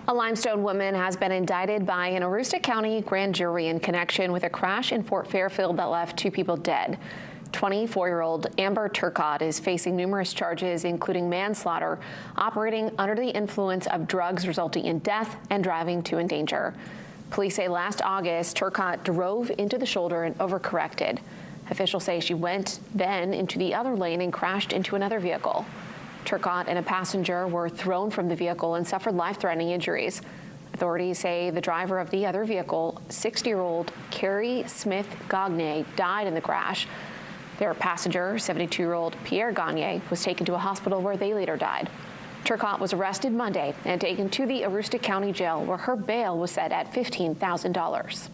A Limestone woman has been indicted by an Aroostook County grand jury in connection with a crash in Fort Fairfield that left 2 people dead. 24-year-old Amber Turcotte is facing numerous charges, including manslaughter, operating under the influence of drugs resulting in death, and driving to endanger. Police say last August, Turcotte drove into the shoulder and overcorrected. Officials say she went then into the other lane and crashed into another vehicle. Turcotte and a passenger were thrown from the vehicle and suffered life-threatening injuries. Authorities say the driver of the other vehicle, 60-year-old Carrie Smith Gagne, died in the crash. Their passenger, 72-year-old Pierre Gagne, was taken to a hospital where they later died. Turcotte was arrested Monday and taken to the Aroostook County Jail, where her bail was set at $15,000.